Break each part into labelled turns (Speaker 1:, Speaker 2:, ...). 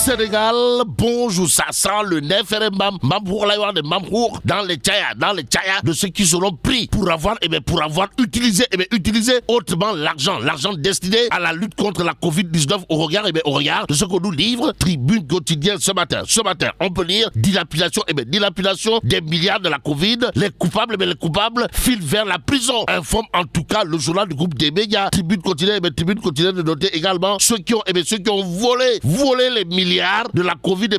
Speaker 1: Sénégal, bonjour, ça sent le nef dans les tchaya de ceux qui seront pris pour avoir utilisé hautement l'argent destiné à la lutte contre la Covid-19 au regard de ce qu'on nous livre Tribune quotidienne ce matin, on peut lire dilapidation des milliards de la Covid, les coupables filent vers la prison, informe en tout cas le journal du groupe des médias. Tribune quotidienne de noter également ceux qui ont volé les milliards de la Covid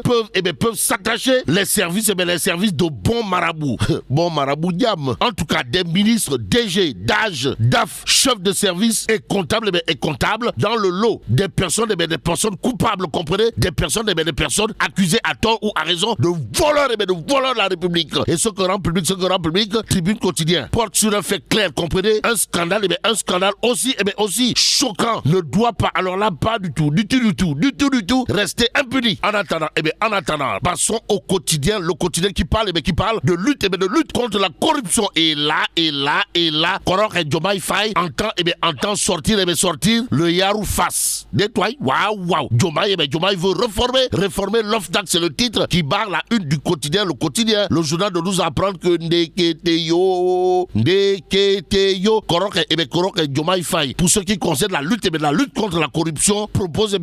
Speaker 1: peuvent s'attacher les services de bons marabouts. Bon marabout diam. En tout cas, des ministres, DG, DAGE, DAF, chefs de service et comptables dans le lot des personnes coupables, comprenez, des personnes accusées à tort ou à raison de voleurs de la République. Et ce que rend public, Tribune quotidien porte sur un fait clair, comprenez, un scandale aussi choquant ne doit pas, alors là, pas du tout, rester impuni. En attendant, passons au quotidien, le quotidien qui parle de lutte contre la corruption. Et là, Korok et Diomaye Faye entend sortir le Yarou face. Nettoie, waouh. Diomaye veut réformer l'OFNAC, c'est le titre qui barre la une du quotidien, le journal de nous apprendre que Ndeketeyo, Korok et Diomaye Faye, pour ce qui concerne la lutte contre la corruption, propose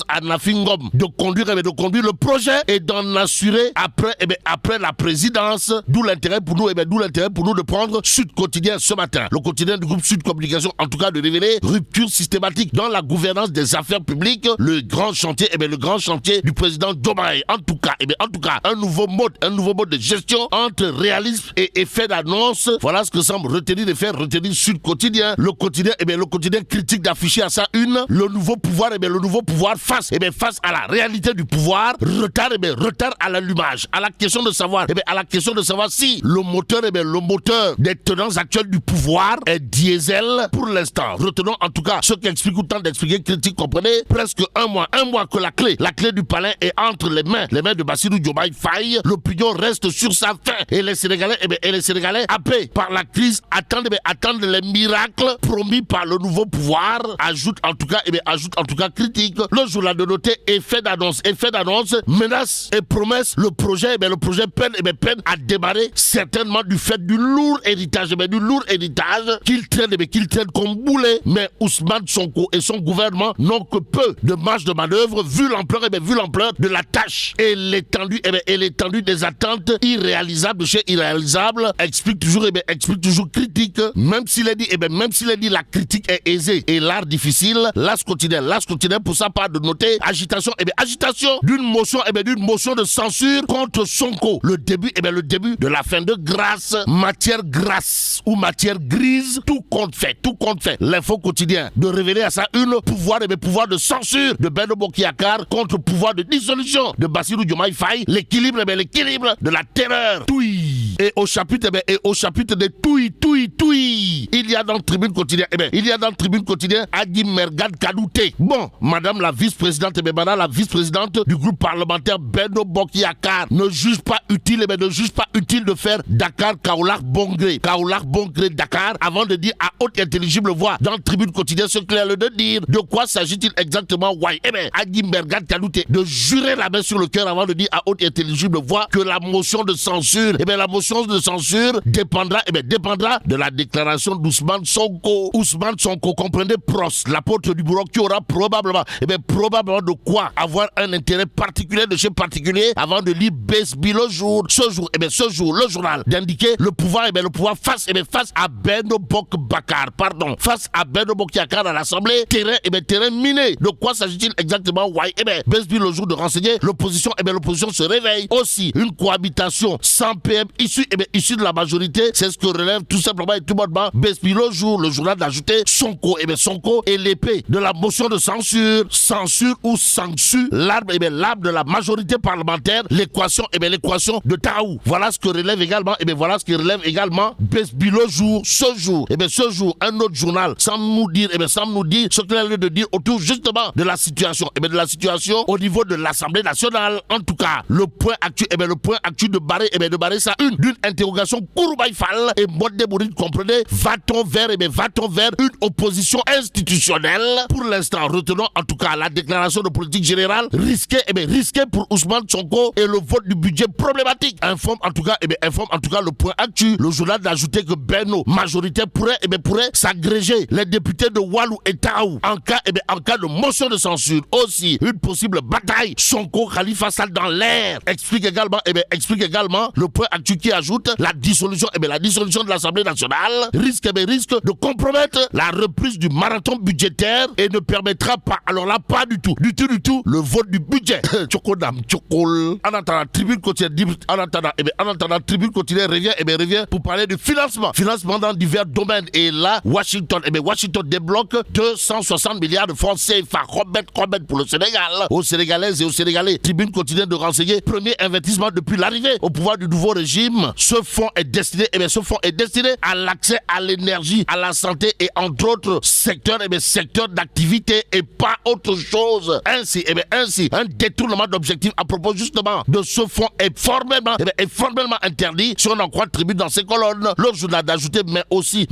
Speaker 1: à Nafingom de conduire le projet et d'en assurer après la présidence, d'où l'intérêt pour nous de prendre Sud Quotidien ce matin. Le quotidien du groupe Sud Communication, en tout cas, de révéler rupture systématique dans la gouvernance des affaires publiques, le grand chantier du président Diomaye. En tout cas, un nouveau mode de gestion entre réalisme et effet d'annonce. Voilà ce que semble retenir Sud Quotidien. Le quotidien critique d'afficher à sa une le nouveau pouvoir face à la réalité du pouvoir, retard à l'allumage, à la question de savoir si le moteur des tenants actuels du pouvoir est diesel pour l'instant. Retenons en tout cas ce qu'explique ou tente d'expliquer critique, comprenez, presque un mois que la clé du palais est entre les mains de Bassirou Diomaye Faye. L'opinion reste sur sa faim et les Sénégalais happés par la crise attendent les miracles promis par le nouveau pouvoir. Ajoute en tout cas critique le journal de noter effet d'annonce, menace et promesse. Le projet peine à démarrer, certainement du fait du lourd héritage qu'il traîne comme boulet. Mais Ousmane Sonko et son gouvernement n'ont que peu de marge de manœuvre vu l'ampleur de la tâche et l'étendue des attentes irréalisables chez irréalisables. Explique toujours critique. Même s'il est dit la critique est aisée et l'art difficile. L'As quotidien pour sa part de noter agitation d'une motion de censure contre Sonko. Le début de la fin de grâce, matière grasse ou matière grise, tout compte fait. L'info quotidien de révéler à sa une pouvoir de censure de Benno Bokk Yakaar contre pouvoir de dissolution de Bassirou Diomaye Faye, l'équilibre de la terreur. Touille. Et au chapitre de touille, il y a dans le Tribune quotidien Adi Mergane Kadouté. Bon, madame la vice-présidente du groupe parlementaire Benno Bokk Yakaar ne juge pas utile de faire Dakar Kaolack Bongré Dakar avant de dire à haute et intelligible voix dans le Tribune quotidien ce qu'il a de dire. De quoi s'agit-il exactement? Adi Mergane Kadouté de jurer la main sur le cœur avant de dire à haute et intelligible voix que la motion de censure dépendra de la déclaration d'Ousmane Sonko. Ousmane Sonko, comprenez, Pros, l'apôtre du bourreau, qui aura probablement de quoi avoir un intérêt particulier de chez particulier avant de lire Besbi le jour. Ce jour, le journal d'indiquer le pouvoir face à Benno Bokk Yakaar à l'Assemblée, terrain miné. De quoi s'agit-il exactement? Besbi le jour de renseigner l'opposition se réveille. Aussi, une cohabitation sans PM issue de la majorité, c'est ce que relève tout simplement et tout bonnement Besbi le jour. Le journal d'ajouter Sonko est l'épée de la motion de censure ou sancture, l'arbre de la majorité parlementaire, l'équation de Taou. Voilà ce que relève également Besbi le jour. Ce jour, un autre journal sans nous dire ce qu'il a lieu de dire autour justement de la situation au niveau de l'Assemblée nationale. En tout cas, le point actu de barrer ça d'une interrogation Kouroubaï Fall et Modé comprenez, va-t-on vers une opposition institutionnelle? Pour l'instant, retenons en tout cas la déclaration de politique générale risquée pour Ousmane Sonko et le vote du budget problématique. Informe en tout cas le point actu. Le journal d'ajouter que Benno, majorité, pourrait s'agréger les députés de Walou et Taou en cas de motion de censure. Aussi, une possible bataille Sonko-Khalifa Sall dans l'air. Explique également le point actu qui ajoute la dissolution de l'Assemblée nationale risque de compromettre la reprise du marathon budgétaire et ne permettra pas, alors là, pas du tout, le vote du budget. En attendant, Tribune quotidienne revient pour parler de financement dans divers domaines. Et là, Washington débloque 260 milliards de francs CFA. Robert pour le Sénégal, aux Sénégalaises et aux Sénégalais. Tribune quotidienne de renseigner, premier investissement depuis l'arrivée au pouvoir du nouveau régime. Ce fonds est destiné à l'accès à l'énergie, à la santé et entre autres secteurs d'activité et pas autre chose. Ainsi, un détournement d'objectifs à propos justement de ce fonds est formellement interdit si on en croit Tribune dans ses colonnes. Le journal d'ajouter, mais aussi,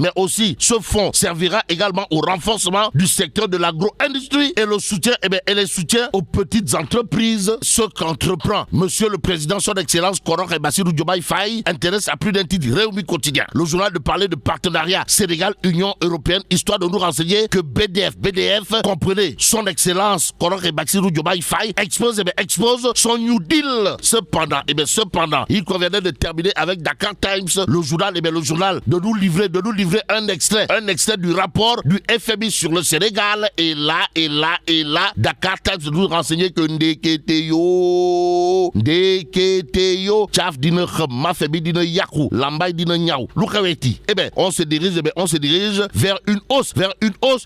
Speaker 1: ce fonds servira également au renforcement du secteur de l'agro-industrie et le soutien, les soutiens aux petites entreprises. Ce qu'entreprend Monsieur le Président, son Excellence Koron et Bassirou Diomaye Faye intéresse à plus d'un titre. Réumi quotidien. Le journal de parler de partenariat Sénégal-Union européenne, histoire de nous renseigner que BDF, comprenez, son Excellence Koron et Bassirou Diomaye Faye expose son New Deal. Cependant, il conviendrait de terminer avec Dakar Times, le journal de nous livrer un extrait du rapport du FMI sur le Sénégal. Et là, Dakar Times de nous renseigner que Ndeketeyo, Tchaf dina xam, Mafebi dina yaku, Lambay dina ñaw. Lu xeweti? On se dirige vers une hausse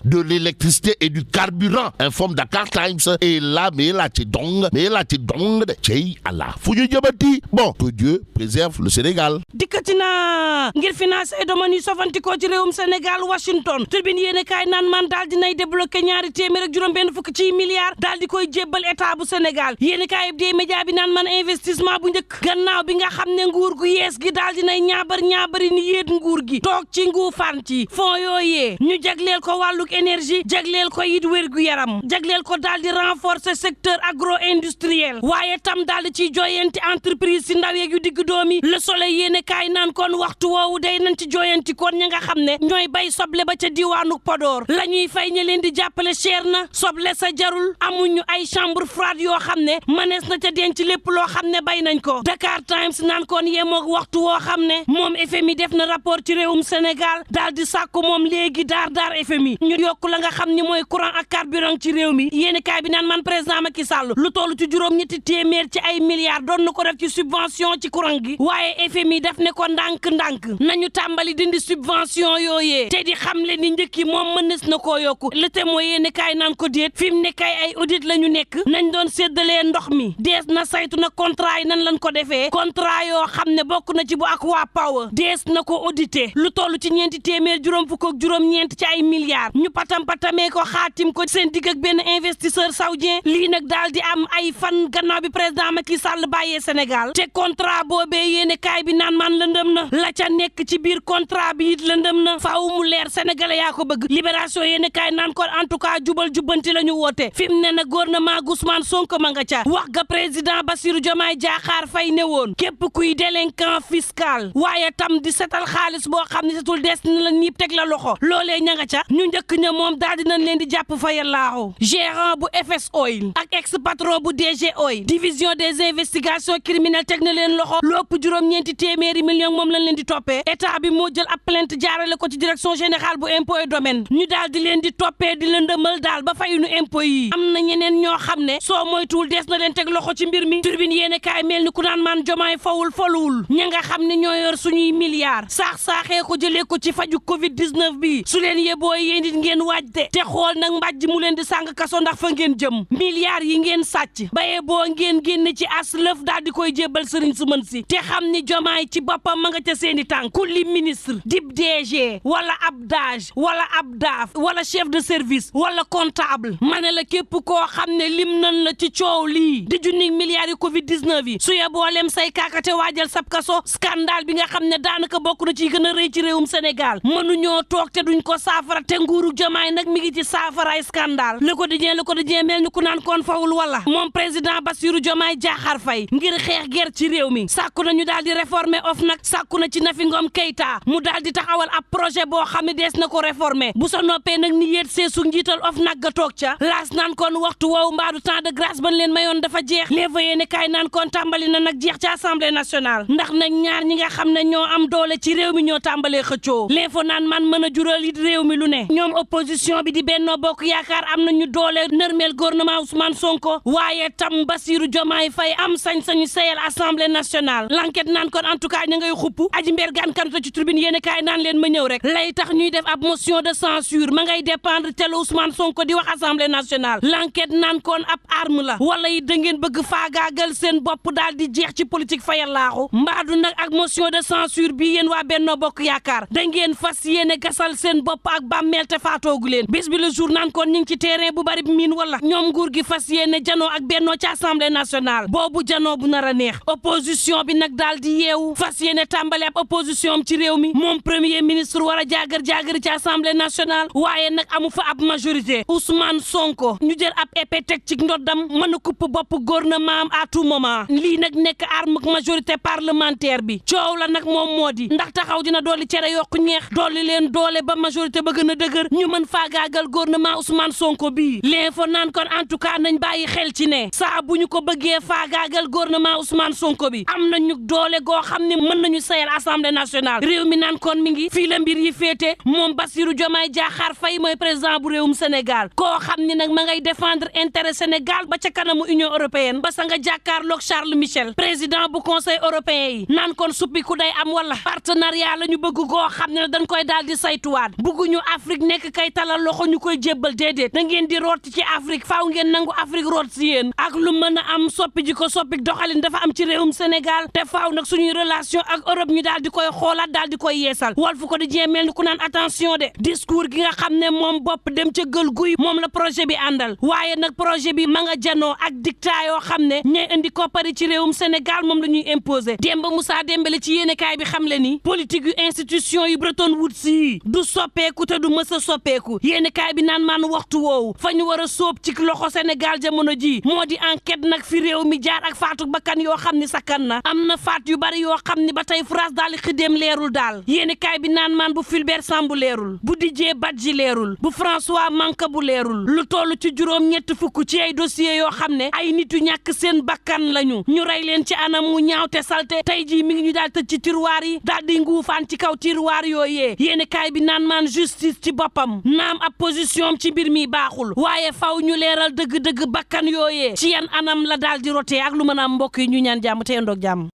Speaker 1: de l'électricité et du carburant, informe Dakar Times. Et là, mais là, tu dong, de Tchei Allah. Fouille Diabati. Bon, que Dieu préserve le Sénégal.
Speaker 2: Dikatina, ngir finance et domaine yu sofantikoo ci réewum Sénégal, Washington. Turbine yéene kaay naan man daal dinay débloqué ñaari téeméer ak juróom-benn fukk ci milliards daal di koy jébbal état bu Sénégal. Yéene kaay bi dee média bi naan man investissement bu njëkk gannaaw bi nga xam ne nguur gu yees gi daal dinay ñaabari ni yéet nguur gi toog ci nguufaan ci fonds yooyee ñu jagleel ko wàlluk énergie jagleel ko it wér gu yaram jagleel ko daal di renforcer secteur agro-industriel waaye tam daal di ciy joyanti entreprise si ndaw yeeg yu digg doomi Le Soleil yéene kaay naan kon waxtu woowu day nañ ci joyanti kon ña nga xam ne ñooy bay soble ba ca diwaanu Podor la ñuy fay ña leen di jàppale cher na soble sa jarul amuñu ay chambre froide yoo xam ne mënees na ca denc lépp loo xam ne bay nañ ko. Dakar Times naan kon yemoog waxtu woo xam ne moom FMI def na rapport ci réewum Sénégal daal di sàkku moom léegi daar FMI ñu yokk la nga xam ni mooy courant ak carburant ci réew mi yéeni kaay bi naan man président Macky Sall lu toll ci juróom-ñetti téeméer ci ay milliards doon na ko def ci subvention ci courant gi waaye FMI def ne ko ndànk nañu tàmbali dindi subvention yooyee te di xam le ni njëkki moom mënees na koo yokku Le Témoin yéeni kaay naan ko déet fi mu ne kay ay audit la ñu nekk nañ doon séddalee ndox mi dees na saytu na contrat yi nan lañ ko defee contrat yoo xam ne bokk na ci bu Aqua Power dees na ko audité lu toll ci ñeenti téeméer juróom fukk ak juróom-ñeent ci ay milliards ñu patamee ko xaatim ko seen digg ak benn investisseur saoudien lii nag daal di am ay fan gannaaw bi président Macky Sall bàyyee Sénégal te contrat boobee yéene kaay bi naan man lëndëm na la ca nekk ci biir contrat bi it lëndëm na faaw mu leer sénégalais yaa ko bëgg libération yéene kaay naan ko en tout cas jubal jubbanti la ñu woote fi mu ne na gouvernement Ousmane Sonko ma nga ca wax ga président Bassirou Diomaye Diakhar Faye ne woon képp kuy délinquant fiscal waaye tam di setal xaalis boo xam ne setul des na la ñiib teg la loxo loolee ña nga ca ñu njëkk ña moom daal dinañ leen di jàpp fa yallaahu gérant bu FS Oil ak ex patron bu DG Oil division des investigations criminelles teg na leen loxo lu ëpp juróom-ñeenti téeméeri million moom lañ leen di toppee état bi moo jël ab plainte jaarale ko ci direction générale bu impôt et domaine ñu daal di leen di toppee di leen dëmal daal ba fayunu impôt yi am na ñeneen ñoo xam ne soo moytuwul des na leen teg loxo ci mbir mi turbine yéene kaay mel ni ku naan maan jomaay fawul foluwul ña nga xam ne ñoo yor suñuy milliards saaxee ko jëlee ko ci faju covid 19 bi su leen yeboo yéen it ngeen waaj de te xool nag mbàjj mu leen di sàng kaso ndax fa ngeen jëm milliards yi ngeen sàcc ba yeboo ngeen génn ci as lëf daal di koy jébbal sëriñ su mën si te xam ni jomaay ci boppam ma nga ca seeni tànk ku li ministre dib DG wala ab DAGE wala ab DAF wala chef de service wala comptable ma ne la képp koo xam ne lim nan la ci coow lii di junni milliards yi covid 19 yi su yeboo lem say kaakate waajal sab kaso scandale bi nga xam ne daanaka bokk na ci gën a rëy ci réewum Sénégal mënuñoo toog te duñ ko saafara te nguuru Diomaye nag mi ngi ci saafara ay scandale Le Quotidien mel ni ku naan kon fawul wala moom président Bassirou Diomaye Diakhar Faye ngir xeex ger ci réew mi sàkku nañu daal di réformer OFNAC sàkku na ci Nafi Ngom Keïta mu daal di taxawal ab projet boo xam ne dees na ko réformer bu sa noppee nag ni yéet seesu njiital OFNAC ga toog ca laas naan kon waxtu woowu mbaadu temps de grâce ban leen mayoon dafa jeex léeva yéene kaay naan kon tàmbali na nag jeex ci assemblée nationale ndax nag ñaar ñi nga xam ne ñoo am doole ci réew mi ñoo tàmbalee xëccoo l'info naan man mën a jural it réew mi lu ne ñoom opposition bi di Benno Bokk Yaakaar am nañu doole nërmeel gouvernement Ousmane Sonko waaye tam Bassirou Diomaye Faye am sañ-sañu sayal assemblée nationale l'enquête naan kon en tout cas ña ngay xupp aji mbergaan kanute ci tribune yéene kaay naan leen ma ñëw rek lay tax ñuy def ab motion de censure ma ngay dépendre te la Ousmane Sonko di wax assemblée nationale l'enquête naan kon ab arme la wala yi da ngeen bëgg faagaagal seen bopp daal di jeex ci politique fayal laaxu mbaadu nag ak motion de censure bi yéen waa Benno Bokk Yaakaar da ngeen fas yéene gasal seen bopp ak bàmmeel te faatoogu leen bis bi le jour naan kon ñu ngi ci terrain bu bari miin wala ñoom nguur gi fas yéene janoo ak Benno ci assemblée nationale boobu janoo bu nar a neex opposition bi nag daal di yeewu fas yéene tàmbale ab opposition ci réew mi moom premier ministre war a jaagar-jaagari ci assemblée nationale waaye nag amu fa ab majorité Ousmane Sonko ñu jël ab épée teg ci ndoddam mën a kupp bopp gouvernement am à tout moment lii nag nekk arme majorité parlementaire bi coow la nag moom moo di ndax taxaw dina dolli cere yokku ñeex dolli leen doole ba majorité ba gën a dëgër ñu mën faagaagal gouvernement Ousmane Sonko bii l'info naan kon en tout cas nañ bàyyi xel ci ne saa bu ñu ko bëggee faagaagal gouvernement Ousmane Sonko bi am nañu doole goo xam ne mën nañu sayal assemblée nationale réew mi naan kon mi ngi fii la mbir yi féete moom Bassirou Diomaye Diakhar Faye mooy président bu réewum Sénégal koo xam ne nag ma ngay défendre intérêt Sénégal ba ca kanamu Union européenne ba sa nga jàkkaarloog Charles Michel président bu conseil européen yi naan kon suppiku day am wala partenariat la ñu bëgg goo xam ne dañ koy daal di saytuwaat bugguñu Afrique nekk kay talal loxo ñu koy jébbal déedéet da ngeen di root ci Afrique faaw ngeen nangu Afrique root si yéen ak lu mën a am soppi ji ko soppi doxalin dafa am ci réewum Sénégal te faaw nag suñuy relation ak Europe ñu daal di koy xoolaat daal di koy yeesal Walf Quotidien mel ni ku naan attention de discours gi nga xam ne moom bopp dem ca gël guy moom la projet bi àndal waaye nag projet bi ma nga janoo ak dictat yoo xam ne ñooy indi koppari ci réewum Sénégal moom la ñuy imposer Demba Moussa Dembélé ci yéenekaay bi xam le ni politique yu institution yu Bretton Woods yi du soppeeku te du mës a soppeeku yéenekaay bi naan maan waxtu woowu fa ñu war a sóob ci loxo Sénégal jamono ji moo di enquête nag fi réew mi jaar ak faatu bakkan yoo xam ni sakkan na am na faat yu bari yoo xam ni ba tey France daal di xiddeem leerul daal yéenekaay bi naan maan bu Fulbert Sambou leerul bu Didier Badji leerul bu François Mancabou leerul lu toll ci juróom-ñett fukk ci ay dossiers yoo xam ne ay nit yu ñàkk seen bakkan lañu ñu rey leen ci anam wu ñaaw te salte tey jii mi ngi ñu daal tëj ci tiroir yi daal di nguufaan ci kaw tiroir yooyee yéenekaay bi naan maan justice ci boppam naam ab position ci mbir mi baaxul waaye faw ñu leeral dëgg-dëgg bakkan yooyee ci yan anam la daal di rotee ak lu mën a am mbokk yi ñu ñaan jàmm te yendoog jàmm